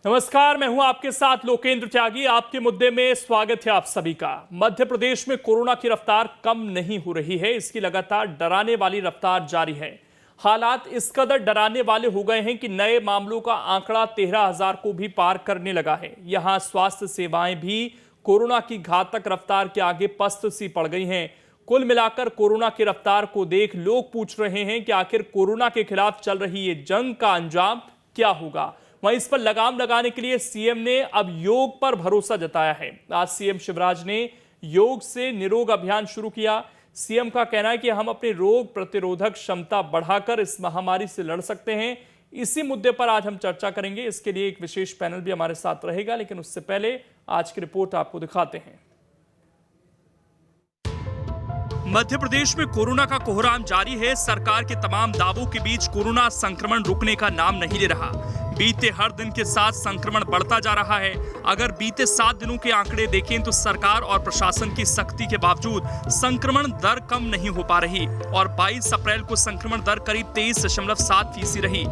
नमस्कार, मैं हूं आपके साथ लोकेंद्र त्यागी। आपके मुद्दे में स्वागत है आप सभी का। मध्य प्रदेश में कोरोना की रफ्तार कम नहीं हो रही है, इसकी लगातार डराने वाली रफ्तार जारी है। हालात इस कदर डराने वाले हो गए हैं कि नए मामलों का आंकड़ा 13,000 को भी पार करने लगा है। यहां स्वास्थ्य सेवाएं भी कोरोना की घातक रफ्तार के आगे पस्त सी पड़ गई हैं। कुल मिलाकर कोरोना की रफ्तार को देख लोग पूछ रहे हैं कि आखिर कोरोना के खिलाफ चल रही ये जंग का अंजाम क्या होगा। वहीं इस पर लगाम लगाने के लिए सीएम ने अब योग पर भरोसा जताया है। आज सीएम शिवराज ने योग से निरोग अभियान शुरू किया। सीएम का कहना है कि हम अपनी रोग प्रतिरोधक क्षमता बढ़ाकर इस महामारी से लड़ सकते हैं। इसी मुद्दे पर आज हम चर्चा करेंगे। इसके लिए एक विशेष पैनल भी हमारे साथ रहेगा, लेकिन उससे पहले आज की रिपोर्ट आपको दिखाते हैं। मध्य प्रदेश में कोरोना का कोहराम जारी है। सरकार के तमाम दावों के बीच कोरोना संक्रमण रुकने का नाम नहीं ले रहा। बीते हर दिन के साथ संक्रमण बढ़ता जा रहा है। अगर बीते 7 दिनों के आंकड़े देखें तो सरकार और प्रशासन की सख्ती के बावजूद संक्रमण दर कम नहीं हो पा रही और 22 अप्रैल को संक्रमण दर करीब 23.7% रही।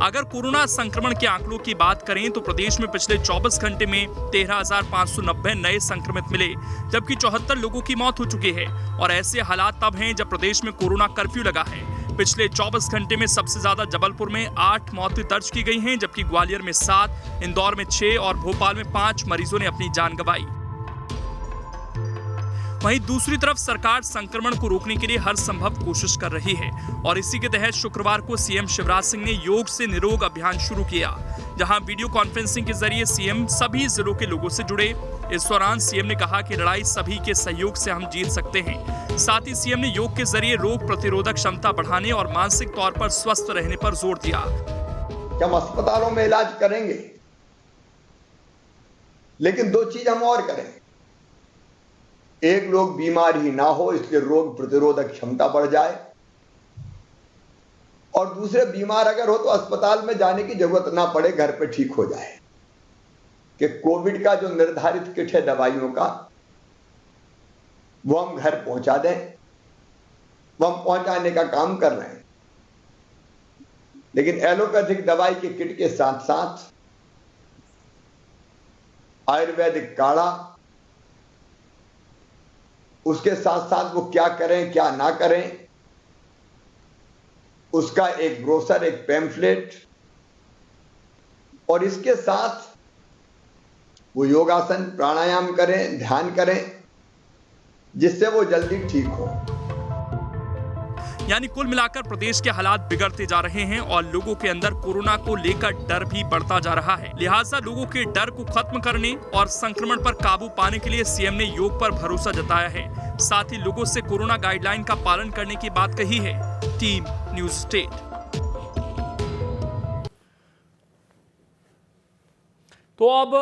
अगर कोरोना संक्रमण के आंकड़ों की बात करें तो प्रदेश में पिछले 24 घंटे में 13,590 नए संक्रमित मिले, जबकि 74 लोगों की मौत हो चुकी है। और ऐसे हालात तब हैं जब प्रदेश में कोरोना कर्फ्यू लगा है। पिछले 24 घंटे में सबसे ज्यादा जबलपुर में 8 मौतें दर्ज की गई हैं, जबकि ग्वालियर में 7, इंदौर में 6 और भोपाल में 5 मरीजों ने अपनी जान गंवाई। वहीं दूसरी तरफ सरकार संक्रमण को रोकने के लिए हर संभव कोशिश कर रही है और इसी के तहत शुक्रवार को सीएम शिवराज सिंह ने योग से निरोग अभियान शुरू किया, जहां वीडियो कॉन्फ्रेंसिंग के जरिए सीएम सभी जिलों के लोगों से जुड़े। इस दौरान सीएम ने कहा कि लड़ाई सभी के सहयोग से हम जीत सकते हैं। साथ ही सीएम ने योग के जरिए रोग प्रतिरोधक क्षमता बढ़ाने और मानसिक तौर पर स्वस्थ रहने पर जोर दिया। हम अस्पतालों में इलाज करेंगे, लेकिन 2 चीज हम और करेंगे। एक, लोग बीमार ही ना हो इसलिए रोग प्रतिरोधक क्षमता बढ़ जाए, और दूसरे, बीमार अगर हो तो अस्पताल में जाने की जरूरत ना पड़े, घर पे ठीक हो जाए। कि कोविड का जो निर्धारित किट है दवाइयों का, वो हम घर पहुंचा दें। वो हम पहुंचाने का काम कर रहे हैं, लेकिन एलोपैथिक दवाई के किट के साथ साथ आयुर्वेदिक काढ़ा, उसके साथ साथ वो क्या करें क्या ना करें, उसका एक ब्रोशर, एक पैम्फलेट, और इसके साथ वो योगासन प्राणायाम करें, ध्यान करें, जिससे वो जल्दी ठीक हो। यानी कुल मिलाकर प्रदेश के हालात बिगड़ते जा रहे हैं और लोगों के अंदर कोरोना को लेकर डर भी बढ़ता जा रहा है। लिहाजा लोगों के डर को खत्म करने और संक्रमण पर काबू पाने के लिए सीएम ने योग पर भरोसा जताया है। साथ ही लोगों से कोरोना गाइडलाइन का पालन करने की बात कही है। Team news state. तो अब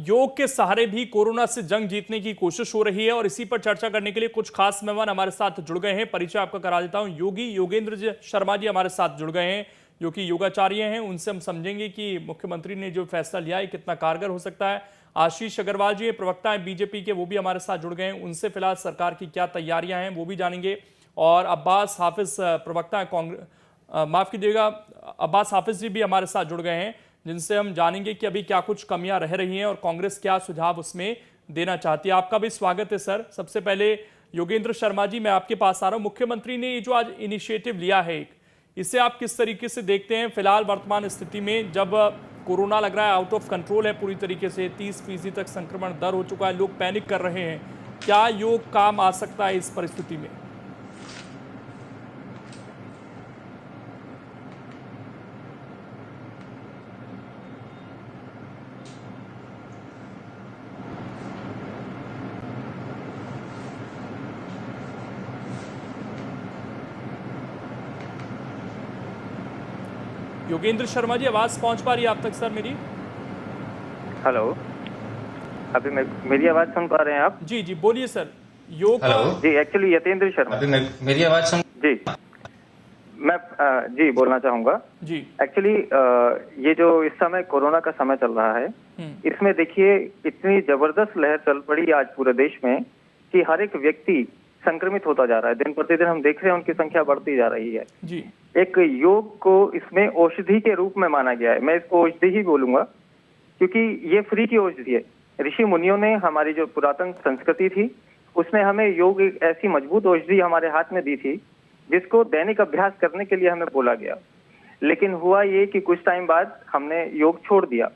योग के सहारे भी कोरोना से जंग जीतने की कोशिश हो रही है और इसी पर चर्चा करने के लिए कुछ खास मेहमान हमारे साथ जुड़ गए हैं। परिचय आपका करा देता हूं। योगी योगेंद्र शर्मा जी हमारे साथ जुड़ गए हैं, जो कि योगाचार्य हैं। उनसे हम समझेंगे कि मुख्यमंत्री ने जो फैसला लिया है कितना कारगर हो सकता है। आशीष अग्रवाल जी प्रवक्ता हैं बीजेपी के, वो भी हमारे साथ जुड़ गए हैं। उनसे फिलहाल सरकार की क्या तैयारियां हैं वो भी जानेंगे। और अब्बास हाफिज प्रवक्ता है कांग्रेस, माफ कीजिएगा, अब्बास हाफिज जी भी हमारे साथ जुड़ गए हैं, जिनसे हम जानेंगे कि अभी क्या कुछ कमियां रह रही हैं और कांग्रेस क्या सुझाव उसमें देना चाहती है। आपका भी स्वागत है सर। सबसे पहले योगेंद्र शर्मा जी, मैं आपके पास आ रहा हूं। मुख्यमंत्री ने ये जो आज इनिशिएटिव लिया है, इसे आप किस तरीके से देखते हैं फिलहाल वर्तमान स्थिति में, जब कोरोना लग रहा है आउट ऑफ कंट्रोल है पूरी तरीके से, 30% तक संक्रमण दर हो चुका है, लोग पैनिक कर रहे हैं। क्या योग काम आ सकता है इस परिस्थिति में? योगेंद्र शर्मा जी, आवाज पहुंच पा रही है आप तक सर मेरी? हेलो, अभी मेरी आवाज सुन पा रहे हैं आप? जी जी बोलिए सर। योग जी, एक्चुअली यतेंद्र शर्मा। अभी मेरी आवाज सुन? जी, मैं जी बोलना चाहूंगा जी। एक्चुअली ये जो इस समय कोरोना का समय चल रहा है, इसमें देखिए इतनी जबरदस्त लहर चल पड़ी आज पूरे देश में कि हर एक व्यक्ति संक्रमित होता जा रहा है। दिन प्रतिदिन हम देख रहे हैं उनकी संख्या बढ़ती जा रही है। जी। एक योग को इसमें औषधि के रूप में माना गया है। मैं इसको औषधि ही बोलूंगा, क्योंकि ये फ्री की औषधि है। ऋषि मुनियों ने, हमारी जो पुरातन संस्कृति थी, उसने हमें योग एक ऐसी मजबूत औषधि हमारे हाथ में दी थी जिसको दैनिक अभ्यास करने के लिए हमें बोला गया। लेकिन हुआ ये कि कुछ टाइम बाद हमने योग छोड़ दिया।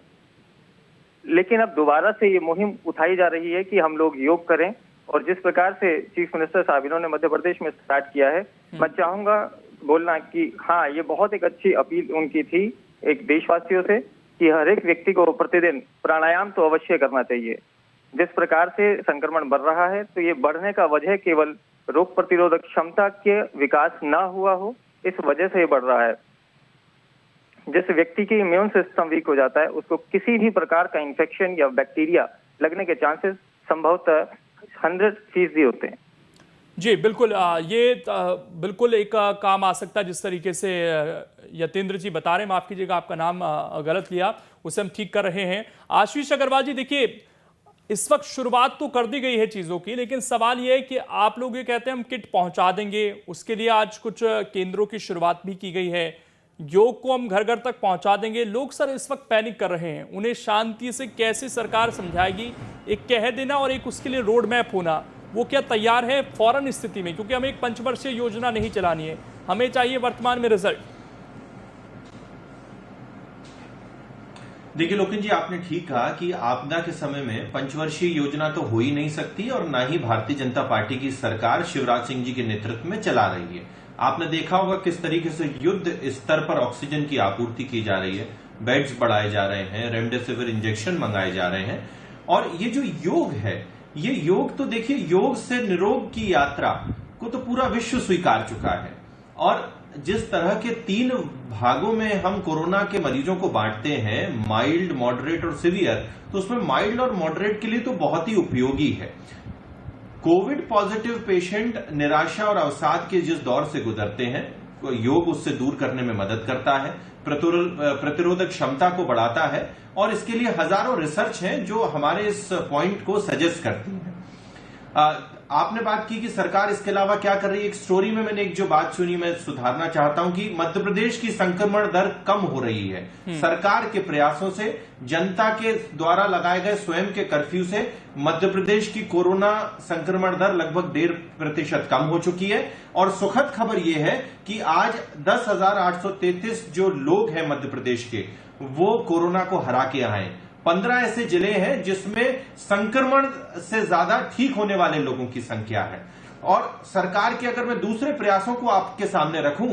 लेकिन अब दोबारा से ये मुहिम उठाई जा रही है कि हम लोग योग करें, और जिस प्रकार से चीफ मिनिस्टर साहब इन्होंने मध्य प्रदेश में स्टार्ट किया है, मैं चाहूंगा बोलना कि हाँ, ये बहुत एक अच्छी अपील उनकी थी एक देशवासियों से कि हर एक व्यक्ति को प्रतिदिन प्राणायाम तो अवश्य करना चाहिए। जिस प्रकार से संक्रमण बढ़ रहा है, तो ये बढ़ने का वजह केवल रोग प्रतिरोधक क्षमता के विकास ना हुआ हो, इस वजह से ये बढ़ रहा है। जिस व्यक्ति की इम्यून सिस्टम वीक हो जाता है, उसको किसी भी प्रकार का इन्फेक्शन या बैक्टीरिया लगने के चांसेस संभवतः 100% होते हैं। जी बिल्कुल, ये बिल्कुल एक काम आ सकता है जिस तरीके से यतेंद्र जी बता रहे हैं। माफ कीजिएगा, आपका नाम गलत लिया, उसे हम ठीक कर रहे हैं। आशीष अग्रवाल जी, देखिए इस वक्त शुरुआत तो कर दी गई है चीजों की, लेकिन सवाल यह है कि आप लोग ये कहते हैं हम किट पहुंचा देंगे, उसके लिए आज कुछ केंद्रों की शुरुआत भी की गई है, योग को हम घर घर तक पहुंचा देंगे। लोग सर इस वक्त पैनिक कर रहे हैं, उन्हें शांति से कैसे सरकार समझाएगी? एक कह देना और एक उसके लिए रोड मैप होना, वो क्या तैयार है फौरन स्थिति में? क्योंकि हमें एक पंचवर्षीय योजना नहीं चलानी है, हमें चाहिए वर्तमान में रिजल्ट। देखिए लोकेन जी, आपने ठीक कहा कि आपदा के समय में पंचवर्षीय योजना तो हो ही नहीं सकती, और ना ही भारतीय जनता पार्टी की सरकार शिवराज सिंह जी के नेतृत्व में चला रही है। आपने देखा होगा किस तरीके से युद्ध स्तर पर ऑक्सीजन की आपूर्ति की जा रही है, बेड्स बढ़ाए जा रहे हैं, रेमडेसिविर इंजेक्शन मंगाए जा रहे हैं। और ये जो योग है, ये योग तो देखिए, योग से निरोग की यात्रा को तो पूरा विश्व स्वीकार चुका है। और जिस तरह के 3 भागों में हम कोरोना के मरीजों को बांटते हैं, माइल्ड, मॉडरेट और सिवियर, तो उसमें माइल्ड और मॉडरेट के लिए तो बहुत ही उपयोगी है। कोविड पॉजिटिव पेशेंट निराशा और अवसाद के जिस दौर से गुजरते हैं, योग उससे दूर करने में मदद करता है, प्रतिरोधक क्षमता को बढ़ाता है, और इसके लिए हजारों रिसर्च हैं जो हमारे इस पॉइंट को सजेस्ट करती हैं। आपने बात की कि सरकार इसके अलावा क्या कर रही है। एक स्टोरी में मैंने एक जो बात सुनी, मैं सुधारना चाहता हूं कि मध्य प्रदेश की संक्रमण दर कम हो रही है सरकार के प्रयासों से, जनता के द्वारा लगाए गए स्वयं के कर्फ्यू से मध्य प्रदेश की कोरोना संक्रमण दर लगभग 1.5% कम हो चुकी है। और सुखद खबर यह है कि आज 10,833 जो लोग हैं मध्य प्रदेश के, वो कोरोना को हरा के आए। 15 ऐसे जिले हैं जिसमें संक्रमण से ज्यादा ठीक होने वाले लोगों की संख्या है। और सरकार के अगर मैं दूसरे प्रयासों को आपके सामने रखूं,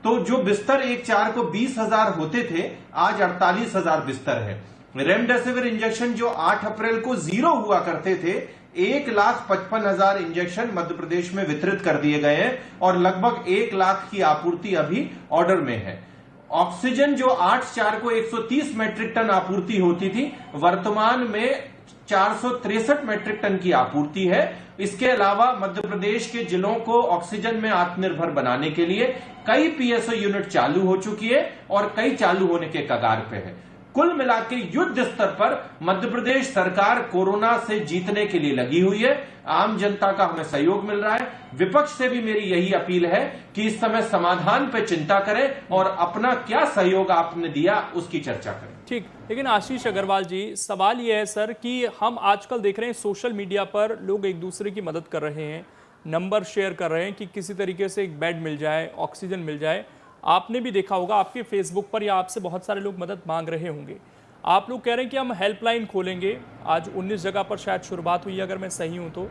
तो जो बिस्तर 1/4 को 20,000 होते थे, आज 48,000 बिस्तर है। रेमडेसिविर इंजेक्शन जो 8 अप्रैल को 0 हुआ करते थे, 1,55,000 इंजेक्शन मध्य प्रदेश में वितरित कर दिए गए हैं, और लगभग 1 लाख की आपूर्ति अभी ऑर्डर में है। ऑक्सीजन जो 8/4 को 130 मैट्रिक टन आपूर्ति होती थी, वर्तमान में 463 मैट्रिक टन की आपूर्ति है। इसके अलावा मध्य प्रदेश के जिलों को ऑक्सीजन में आत्मनिर्भर बनाने के लिए कई पीएसओ यूनिट चालू हो चुकी है, और कई चालू होने के कगार पे है। कुल मिलाकर युद्ध स्तर पर मध्य प्रदेश सरकार कोरोना से जीतने के लिए लगी हुई है। आम जनता का हमें सहयोग मिल रहा है। विपक्ष से भी मेरी यही अपील है कि इस समय समाधान पे चिंता करें, और अपना क्या सहयोग आपने दिया उसकी चर्चा करें। ठीक, लेकिन आशीष अग्रवाल जी, सवाल यह है सर कि हम आजकल देख रहे हैं सोशल मीडिया पर लोग एक दूसरे की मदद कर रहे हैं, नंबर शेयर कर रहे हैं कि किसी तरीके से एक बेड मिल जाए, ऑक्सीजन मिल जाए। आपने भी देखा होगा, आपके फेसबुक पर या आपसे बहुत सारे लोग मदद मांग रहे होंगे। आप लोग कह रहे हैं कि हम हेल्पलाइन खोलेंगे, आज 19 जगह पर शायद शुरुआत हुई है अगर मैं सही हूं तो।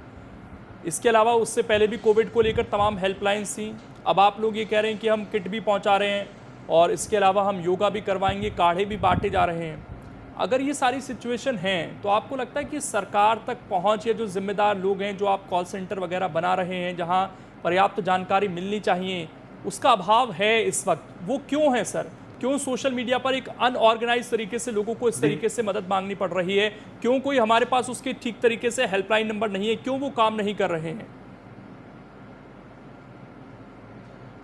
इसके अलावा उससे पहले भी कोविड को लेकर तमाम हेल्पलाइंस थी। अब आप लोग ये कह रहे हैं कि हम किट भी पहुंचा रहे हैं, और इसके अलावा हम योगा भी करवाएंगे, काढ़े भी बांटे जा रहे हैं। अगर ये सारी सिचुएशन है, तो आपको लगता है कि सरकार तक पहुँच, या जो जिम्मेदार लोग हैं, जो आप कॉल सेंटर वगैरह बना रहे हैं जहाँ पर्याप्त जानकारी मिलनी चाहिए, उसका अभाव है इस वक्त, वो क्यों है सर? क्यों सोशल मीडिया पर एक अनऑर्गेनाइज तरीके से लोगों को इस तरीके से मदद मांगनी पड़ रही है? क्यों कोई हमारे पास उसके ठीक तरीके से हेल्पलाइन नंबर नहीं है? क्यों वो काम नहीं कर रहे हैं?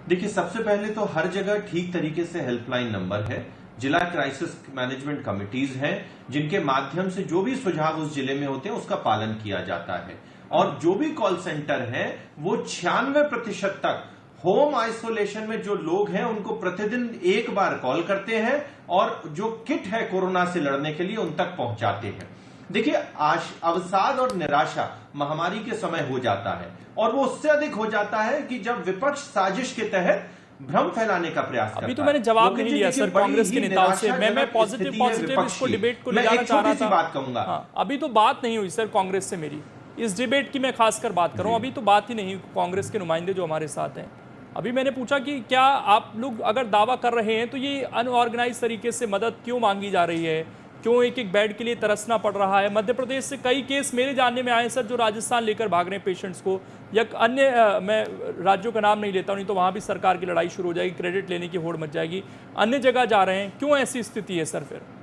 देखिए, सबसे पहले तो हर जगह ठीक तरीके से हेल्पलाइन नंबर है। जिला क्राइसिस मैनेजमेंट कमिटीज हैं, जिनके माध्यम से जो भी सुझाव उस जिले में होते हैं उसका पालन किया जाता है। और जो भी कॉल सेंटर है, वो 96% तक होम आइसोलेशन में जो लोग हैं उनको प्रतिदिन एक बार कॉल करते हैं और जो किट है कोरोना से लड़ने के लिए उन तक पहुंचाते हैं। देखिए, अवसाद और निराशा महामारी के समय हो जाता है और वो उससे अधिक हो जाता है कि जब विपक्ष साजिश के तहत भ्रम फैलाने का प्रयास करता है। अभी तो मैंने जवाब नहीं लिया सर कांग्रेस के नेताओं से। मैं पॉजिटिव इसको डिबेट को ले जाना चाह रहा था। बात कहूंगा। हाँ, अभी तो बात नहीं हुई सर कांग्रेस से मेरी, इस डिबेट की मैं खासकर बात कर रहा हूं। अभी तो बात ही नहीं कांग्रेस के नुमाइंदे जो हमारे साथ हैं। अभी मैंने पूछा कि क्या आप लोग अगर दावा कर रहे हैं तो ये अनऑर्गेनाइज तरीके से मदद क्यों मांगी जा रही है, क्यों एक एक बेड के लिए तरसना पड़ रहा है? मध्य प्रदेश से कई केस मेरे जानने में आए सर जो राजस्थान लेकर भाग रहे हैं पेशेंट्स को, या अन्य मैं राज्यों का नाम नहीं लेता हूं, नहीं तो वहां भी सरकार की लड़ाई शुरू हो जाएगी, क्रेडिट लेने की होड़ मच जाएगी। अन्य जगह जा रहे हैं, क्यों ऐसी स्थिति है सर? फिर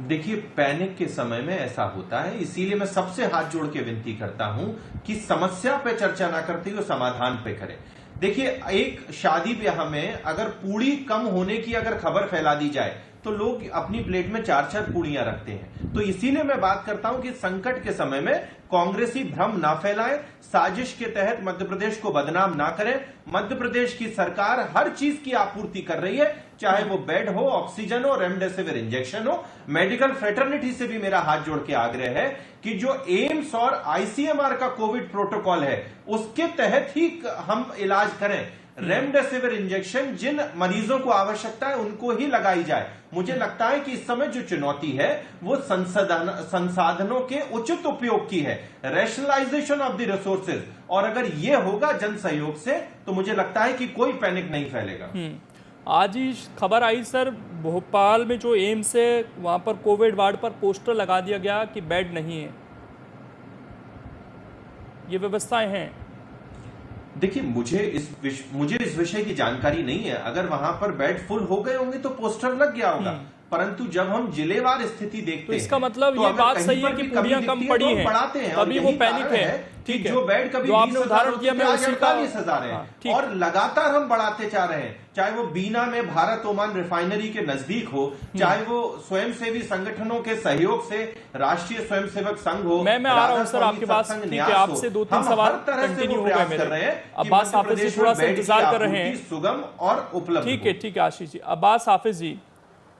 देखिए, पैनिक के समय में ऐसा होता है, इसीलिए मैं सबसे हाथ जोड़ के विनती करता हूं कि समस्या पे चर्चा ना करते हुए समाधान पे करें। देखिए, एक शादी ब्याह में अगर पूड़ी कम होने की अगर खबर फैला दी जाए तो लोग अपनी प्लेट में 4-4 पूड़ियां रखते हैं। तो इसीलिए मैं बात करता हूं कि संकट के समय में कांग्रेसी भ्रम ना फैलाएं, साजिश के तहत मध्य प्रदेश को बदनाम ना करें। मध्य प्रदेश की सरकार हर चीज की आपूर्ति कर रही है, चाहे वो बेड हो, ऑक्सीजन हो, रेमडेसिविर इंजेक्शन हो। मेडिकल फ्रेटर्निटी से भी मेरा हाथ जोड़ के आग्रह है कि जो एम्स और आईसीएमआर का कोविड प्रोटोकॉल है उसके तहत ही हम इलाज करें। रेमडेसिविर इंजेक्शन जिन मरीजों को आवश्यकता है उनको ही लगाई जाए। मुझे लगता है कि इस समय जो चुनौती है वो संसाधनों के उचित उपयोग की है, रैशनलाइजेशन ऑफ द रिसोर्सेज, और अगर ये होगा जन सहयोग से तो मुझे लगता है कि कोई पैनिक नहीं फैलेगा। आज ही खबर आई सर, भोपाल में जो एम्स है वहां पर कोविड वार्ड पर पोस्टर लगा दिया गया कि बेड नहीं है। ये व्यवस्थाएं हैं। देखिए, मुझे इस विषय की जानकारी नहीं है। अगर वहां पर बेड फुल हो गए होंगे तो पोस्टर लग गया होगा, परंतु जब हम जिलेवार स्थिति देखते तो इसका मतलब तो ये बात सही है कि पूड़ियां कम पड़ी हैं, तभी वो पैनिक है। ठीक है, जो बेड कभी जो आपने उदाहरण दिया मैं उसी का 48,000 है और लगातार हम बढ़ाते जा रहे हैं। चाहे वो बीना में भारत ओमान रिफाइनरी के नजदीक हो, चाहे वो स्वयंसेवी संगठनों के सहयोग से राष्ट्रीय स्वयंसेवक संघ हो। मैं आ रहा हूं सर आपके पास, ठीक है, आपसे 2-3 सवाल कंटिन्यू हो गए मेरे। अब्बास हाफिज जी थोड़ा सा इंतजार कर रहे हैं, सुगम और उपलब्ध। ठीक है आशीष जी। अब्बास हाफिज जी,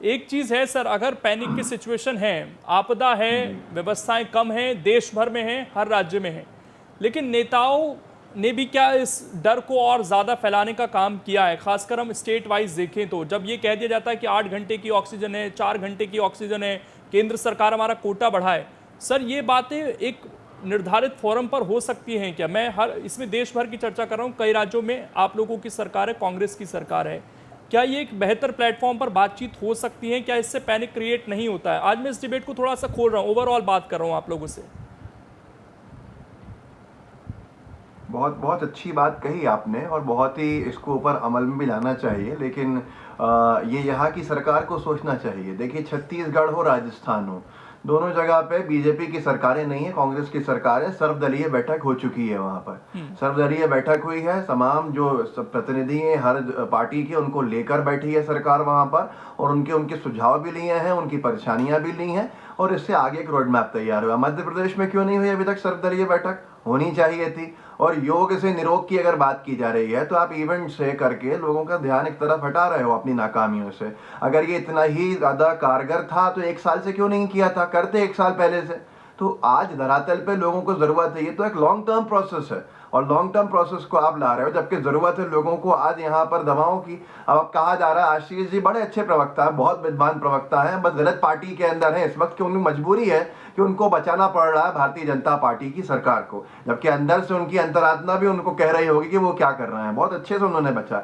एक चीज है सर, अगर पैनिक की सिचुएशन है, आपदा है, व्यवस्थाएं कम है, देश भर में है, हर राज्य में है, लेकिन नेताओं ने भी क्या इस डर को और ज्यादा फैलाने का काम किया है? खासकर हम स्टेट वाइज देखें तो जब ये कह दिया जाता है कि 8 घंटे की ऑक्सीजन है, 4 घंटे की ऑक्सीजन है, केंद्र सरकार हमारा कोटा बढ़ाए, सर ये बातें एक निर्धारित फोरम पर हो सकती हैं क्या? मैं इसमें देश भर की चर्चा कर रहा हूँ, कई राज्यों में आप लोगों की सरकार है, कांग्रेस की सरकार है, क्या ये एक बेहतर प्लेटफॉर्म पर बातचीत हो सकती है? क्या इससे पैनिक क्रिएट नहीं होता है? आज मैं इस डिबेट को थोड़ा सा खोल रहा हूँ, ओवरऑल बात कर रहा हूँ आप लोगों से। बहुत बहुत अच्छी बात कही आपने और बहुत ही इसको ऊपर अमल में भी लाना चाहिए, लेकिन ये यहाँ की सरकार को सोचना चाहिए। देखिए, छत्तीसगढ़ हो, राजस्थान हो, दोनों जगह पे बीजेपी की सरकारें नहीं है, कांग्रेस की सरकार है। सर्वदलीय बैठक हो चुकी है वहां पर, सर्वदलीय बैठक हुई है, तमाम जो प्रतिनिधि हैं हर पार्टी के उनको लेकर बैठी है सरकार वहां पर, और उनके सुझाव भी लिए हैं, उनकी परेशानियां भी ली हैं, और इससे आगे एक रोड मैप तैयार हुआ। मध्य प्रदेश में क्यों नहीं हुई अभी तक सर्वदलीय बैठक? होनी चाहिए थी। और योग से निरोग की अगर बात की जा रही है तो आप इवेंट से करके लोगों का ध्यान एक तरफ हटा रहे हो अपनी नाकामियों से। अगर ये इतना ही ज्यादा कारगर था तो 1 साल से क्यों नहीं किया था? करते 1 साल पहले से। तो आज धरातल पे लोगों को जरूरत है, ये तो एक लॉन्ग टर्म प्रोसेस है, और लॉन्ग टर्म प्रोसेस को आप ला रहे हो, जबकि जरूरत है लोगों को आज यहाँ पर दवाओं की। अब कहा जा रहा है, आशीष जी बड़े अच्छे प्रवक्ता है, बहुत विद्वान प्रवक्ता है, बस गलत पार्टी के अंदर है इस वक्त, कि उनकी मजबूरी है कि उनको बचाना पड़ रहा है भारतीय जनता पार्टी की सरकार को, जबकि अंदर से उनकी अंतरात्मा भी उनको कह रही होगी कि वो क्या कर रहे हैं। बहुत अच्छे से उन्होंने बचा।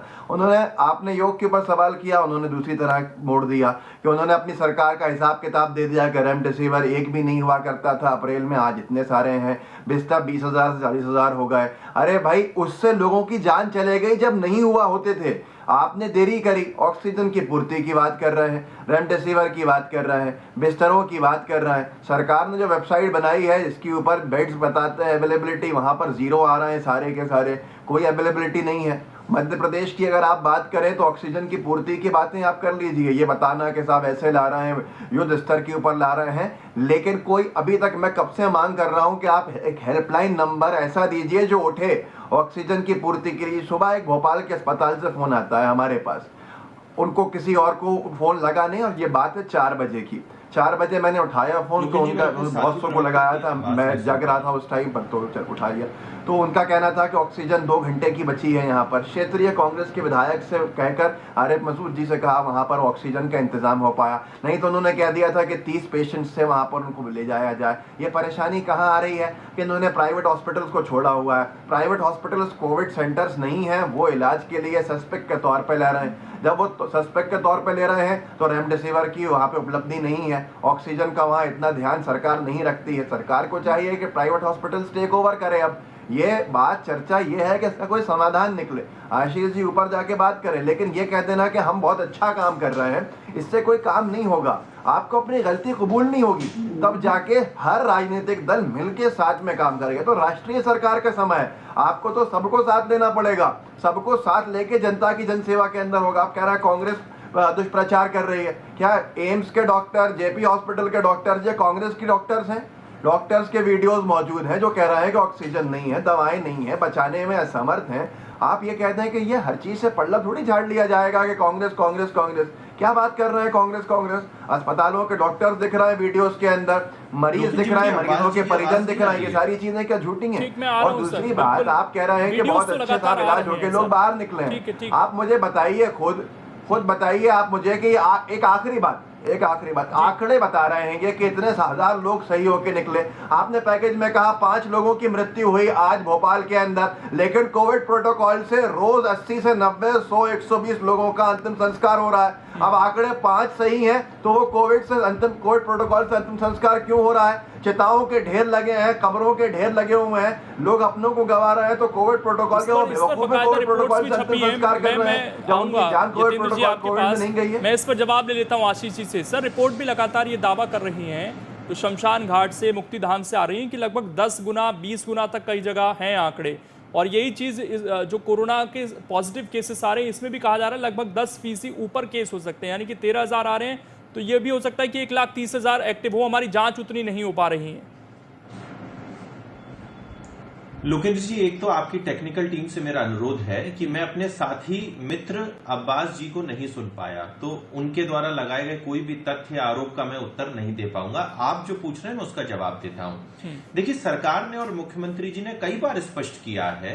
आपने योग के ऊपर सवाल किया, उन्होंने दूसरी तरह मोड़ दिया कि उन्होंने अपनी सरकार का हिसाब किताब दे दिया कि रेमडेसिविर एक भी नहीं हुआ करता था अप्रैल में, आज इतने सारे हैं, बिस्तर 20,000 से 40,000 हो गए। अरे भाई, उससे लोगों की जान चले गई जब नहीं हुआ होते थे। आपने देरी करी। ऑक्सीजन की पूर्ति की बात कर रहे हैं, रेमडेसिविर की बात कर रहे हैं, बिस्तरों की बात कर रहे हैं। सरकार ने जो वेबसाइट बनाई है इसके ऊपर बेड्स बताते हैं, अवेलेबिलिटी वहां पर 0 आ रहे हैं, सारे के सारे, कोई अवेलेबिलिटी नहीं है। मध्य प्रदेश की अगर आप बात करें तो ऑक्सीजन की पूर्ति की बातें आप कर लीजिए, ये बताना कि साहब ऐसे ला रहे हैं, युद्ध स्तर के ऊपर ला रहे हैं, लेकिन कोई अभी तक, मैं कब से मांग कर रहा हूं कि आप एक हेल्पलाइन नंबर ऐसा दीजिए जो उठे ऑक्सीजन की पूर्ति के लिए सुबह एक भोपाल के अस्पताल से फोन आता है हमारे पास, उनको किसी और को फोन लगा नहीं, और ये बात है 4 बजे की। 4 बजे मैंने उठाया फोन तो उनका बॉसों को लगाया था, मैं जग रहा था उस टाइम पर, तो उठा लिया। तो उनका कहना था कि ऑक्सीजन 2 घंटे की बची है यहाँ पर। क्षेत्रीय कांग्रेस के विधायक से कहकर आरिफ मसूद जी से कहा वहाँ पर ऑक्सीजन का इंतजाम हो पाया, नहीं तो उन्होंने कह दिया था कि 30 पेशेंट्स से वहाँ पर उनको ले जाया जाए। ये परेशानी कहाँ आ रही है कि इन्होंने प्राइवेट हॉस्पिटल्स को छोड़ा हुआ है। प्राइवेट हॉस्पिटल्स कोविड सेंटर्स नहीं है, वो इलाज के लिए सस्पेक्ट के तौर पर ले रहे हैं। जब वो सस्पेक्ट के तौर पे ले रहे हैं तो रेमडेसिविर की वहाँ पे उपलब्धि नहीं है, ऑक्सीजन का वहाँ इतना ध्यान सरकार नहीं रखती है। सरकार को चाहिए कि प्राइवेट हॉस्पिटल्स टेक ओवर करे। अब ये बात चर्चा ये है कि इसका कोई समाधान निकले, आशीष जी ऊपर जाके बात करें, लेकिन ये कह देना कि हम बहुत अच्छा काम कर रहे हैं, इससे कोई काम नहीं होगा। आपको अपनी गलती कबूल नहीं होगी, तब जाके हर राजनीतिक दल मिलके साथ में काम करेगा। तो राष्ट्रीय सरकार का समय है, आपको तो सबको साथ लेना पड़ेगा, सबको साथ लेके जनता की जनसेवा के अंदर होगा। आप कह रहा है कांग्रेस दुष्प्रचार कर रही है, क्या एम्स के डॉक्टर, जेपी हॉस्पिटल के डॉक्टर ये कांग्रेस के डॉक्टर्स हैं? डॉक्टर्स के वीडियोस मौजूद हैं जो कह रहे हैं कि ऑक्सीजन नहीं है, दवाएं नहीं है, बचाने में असमर्थ हैं। आप ये कहते हैं कि ये हर चीज से पल्ला थोड़ी झाड़ लिया जाएगा कि कांग्रेस कांग्रेस कांग्रेस। क्या बात कर रहे हैं कांग्रेस कांग्रेस? अस्पतालों के डॉक्टर्स दिख रहे हैं वीडियोस के अंदर, मरीज दिख रहे हैं, मरीजों के परिजन दिख रहे हैं, ये सारी चीजें क्या झूठी हैं? और दूसरी बात, आप कह रहे हैं कि बहुत अच्छे साथ इलाज होकर लोग बाहर निकले हैं। आप मुझे बताइए, खुद बताइए आप मुझे कि एक आखिरी बात, आंकड़े बता रहे हैं कि कितने हजार लोग सही होके निकले। आपने पैकेज में कहा 5 लोगों की मृत्यु हुई आज भोपाल के अंदर, लेकिन कोविड प्रोटोकॉल से रोज 80 से 90, 100, 120 लोगों का अंतिम संस्कार हो रहा है। अब आंकड़े 5 सही हैं तो वो कोविड प्रोटोकॉल से अंतिम संस्कार क्यों हो रहा है? चिताओं के ढेर लगे हैं, कब्रों के ढेर लगे हुए हैं, लोग अपनों को गवा रहे हैं, तो कोविड प्रोटोकॉल के कोविड प्रोटोकॉल से अंतिम संस्कार कर रहे हैं जब उनकी जान कोविड प्रोटोकॉल कोविड में नहीं गई है। मैं इस पर जवाब ले लेता हूँ आशीष जी से। सर, रिपोर्ट भी लगातार ये दावा कर रही है, तो शमशान घाट से, मुक्तिधाम से आ रही है कि लगभग 10 गुना 20 गुना तक कई जगह हैं आंकड़े। और यही चीज जो कोरोना के पॉजिटिव केसेस आ रहे हैं इसमें भी कहा जा रहा है लगभग 10% ऊपर केस हो सकते हैं, यानी कि 13,000 आ रहे हैं, तो ये भी हो सकता है कि 1,30,000 एक्टिव हो। हमारी जांच उतनी नहीं हो पा रही है। लोकेंद्र जी, एक तो आपकी टेक्निकल टीम से मेरा अनुरोध है कि मैं अपने साथी मित्र अब्बास जी को नहीं सुन पाया, तो उनके द्वारा लगाए गए कोई भी तथ्य या आरोप का मैं उत्तर नहीं दे पाऊंगा। आप जो पूछ रहे हैं मैं उसका जवाब देता हूं। देखिए, सरकार ने और मुख्यमंत्री जी ने कई बार स्पष्ट किया है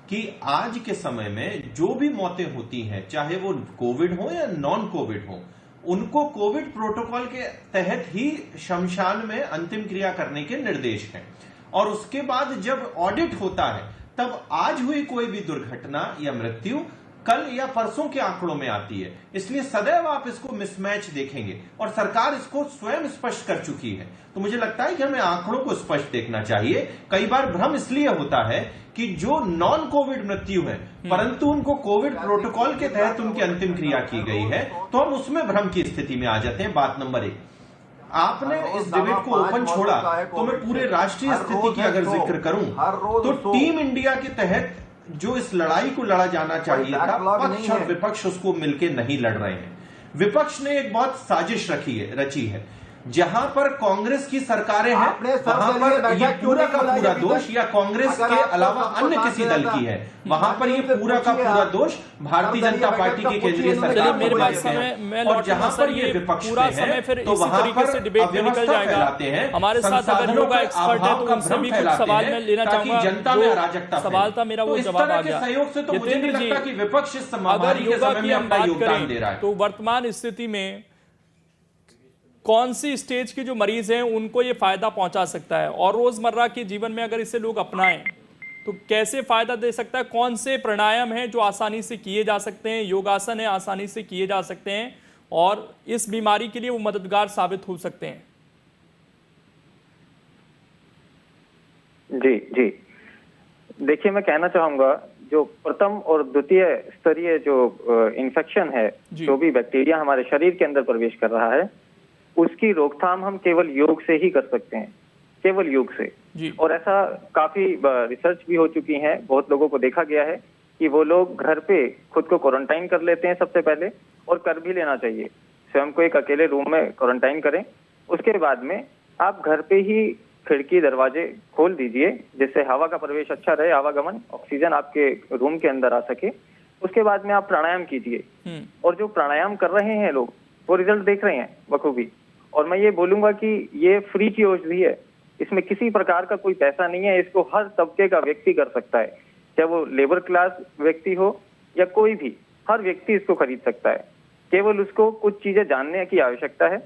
कि आज के समय में जो भी मौतें होती हैं, चाहे वो कोविड हो या नॉन कोविड हो, उनको कोविड प्रोटोकॉल के तहत ही शमशान में अंतिम क्रिया करने के निर्देश हैं। और उसके बाद जब ऑडिट होता है तब आज हुई कोई भी दुर्घटना या मृत्यु कल या परसों के आंकड़ों में आती है। इसलिए सदैव आप इसको मिसमैच देखेंगे और सरकार इसको स्वयं स्पष्ट कर चुकी है। तो मुझे लगता है कि हमें आंकड़ों को स्पष्ट देखना चाहिए। कई बार भ्रम इसलिए होता है कि जो नॉन कोविड मृत्यु है परंतु उनको कोविड प्रोटोकॉल के तहत उनकी अंतिम क्रिया की गई है, तो हम उसमें भ्रम की स्थिति में आ जाते हैं। बात नंबर 1, आपने इस डिबेट को ओपन छोड़ा, तो मैं पूरे राष्ट्रीय स्थिति की अगर जिक्र करूं तो टीम इंडिया के तहत जो इस लड़ाई को लड़ा जाना चाहिए था, पक्ष और विपक्ष उसको मिलके नहीं लड़ रहे हैं। विपक्ष ने एक बहुत साजिश रची है। जहां पर कांग्रेस की सरकारें हैं वहां पर ये पूरा का पूरा दोष या कांग्रेस के अलावा अन्य किसी दल की है, वहां पर ये पूरा का पूरा दोष भारतीय जनता पार्टी की केंद्रीय सरकार मेरे पास समय और जहां पर ये पूरा समय फिर तो इसी तरीके से डिबेट में निकल जाएगा। हमारे साथ अगर योगा एक्सपर्ट है तो उनसे भी कुछ सवाल मैं लेना चाहूंगा। जनता में अराजकता सवाल था मेरा, वो जवाब आ गया। सहयोग से तो मुझे नहीं लगता कि विपक्ष इस अगर योगा की हम बात करें तो वर्तमान स्थिति में कौन सी स्टेज के जो मरीज हैं उनको ये फायदा पहुंचा सकता है, और रोजमर्रा के जीवन में अगर इसे लोग अपनाएं तो कैसे फायदा दे सकता है? कौन से प्राणायाम हैं जो आसानी से किए जा सकते हैं, योगासन है आसानी से किए जा सकते हैं और इस बीमारी के लिए वो मददगार साबित हो सकते हैं? जी जी, देखिए, मैं कहना चाहूंगा जो प्रथम और द्वितीय स्तरीय जो इन्फेक्शन है, जो भी बैक्टीरिया हमारे शरीर के अंदर प्रवेश कर रहा है, उसकी रोकथाम हम केवल योग से ही कर सकते हैं, केवल योग से। और ऐसा काफी रिसर्च भी हो चुकी है। बहुत लोगों को देखा गया है कि वो लोग घर पे खुद को क्वारंटाइन कर लेते हैं सबसे पहले, और कर भी लेना चाहिए। स्वयं को एक अकेले रूम में क्वारंटाइन करें, उसके बाद में आप घर पे ही खिड़की दरवाजे खोल दीजिए, जिससे हवा का प्रवेश अच्छा रहे, आवागमन, ऑक्सीजन आपके रूम के अंदर आ सके। उसके बाद में आप प्राणायाम कीजिए। और जो प्राणायाम कर रहे हैं लोग, वो रिजल्ट देख रहे हैं बखूबी। और मैं ये बोलूंगा कि ये फ्री की औषधि है, इसमें किसी प्रकार का कोई पैसा नहीं है, इसको हर तबके का व्यक्ति कर सकता है, चाहे वो लेबर क्लास व्यक्ति हो या कोई भी, हर व्यक्ति इसको खरीद सकता है। केवल उसको कुछ चीजें जानने की आवश्यकता है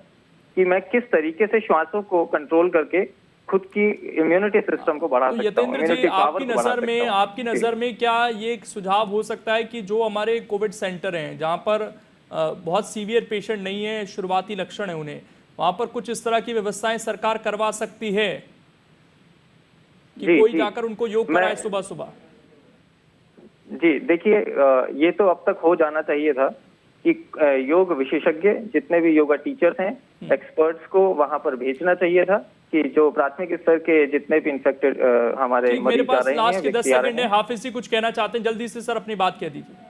कि मैं किस तरीके से श्वासों को कंट्रोल करके खुद की इम्यूनिटी सिस्टम को बढ़ा तो सकता हूँ, यतेंद्र इम्यूनिटी जी, पावर को बढ़ा सकता हूँ। आपकी नज़र में क्या ये एक सुझाव हो सकता है कि जो हमारे कोविड सेंटर हैं जहां पर बहुत सीवियर पेशेंट नहीं है, शुरुआती लक्षण है उन्हें, वहां पर कुछ इस तरह की व्यवस्थाएं सरकार करवा सकती है कि कोई जाकर उनको योग कराए सुबह सुबह? जी देखिए, ये तो अब तक हो जाना चाहिए था कि योग विशेषज्ञ, जितने भी योगा टीचर्स हैं, एक्सपर्ट्स को वहां पर भेजना चाहिए था कि जो प्राथमिक स्तर के जितने भी इन्फेक्टेड हमारे मेरे मरीज आ पास रहे लास्ट के 10 हैं, सेकंड है। हाफिज जी कुछ कहना चाहते हैं, जल्दी से सर अपनी बात कह दीजिए।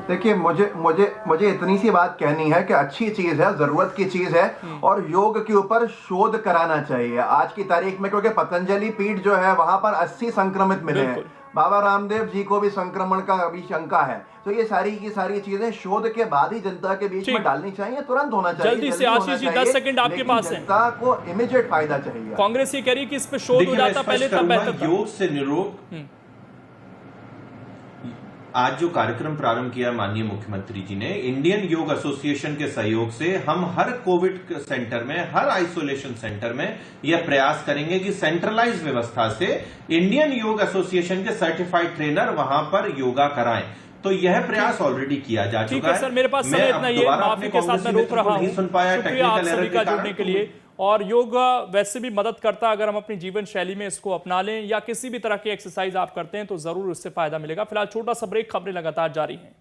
देखिए, मुझे इतनी सी बात कहनी है कि अच्छी चीज है, जरूरत की चीज है, और योग के ऊपर शोध कराना चाहिए आज की तारीख में, क्योंकि पतंजलि पीठ जो है वहां पर 80 संक्रमित मिले हैं। बाबा रामदेव जी को भी संक्रमण का अभी शंका है। तो ये सारी की सारी चीजें शोध के बाद ही जनता के बीच में डालनी चाहिए, तुरंत होना चाहिए। जल्दी से आशीष जी, 10 सेकंड आपके पास है। जनता को इमीडिएट फायदा चाहिए। कांग्रेस ये कह रही है कि इस पे शोध हो जाता पहले तब बेहतर था। योग से निरोग आज जो कार्यक्रम प्रारंभ किया माननीय मुख्यमंत्री जी ने, इंडियन योग एसोसिएशन के सहयोग से हम हर कोविड सेंटर में, हर आइसोलेशन सेंटर में यह प्रयास करेंगे कि सेंट्रलाइज व्यवस्था से इंडियन योग एसोसिएशन के सर्टिफाइड ट्रेनर वहां पर योगा कराएं। तो यह प्रयास ऑलरेडी किया जा चुका है। सर, मेरे पास समय इतना ही है, माफी के साथ मैं रोक रहा हूं। शुक्रिया आप सभी का जुड़ने के लिए। और योग वैसे भी मदद करता है, अगर हम अपनी जीवन शैली में इसको अपना लें या किसी भी तरह की एक्सरसाइज आप करते हैं तो जरूर उससे फायदा मिलेगा। फिलहाल छोटा सा ब्रेक, खबरें लगातार जारी हैं।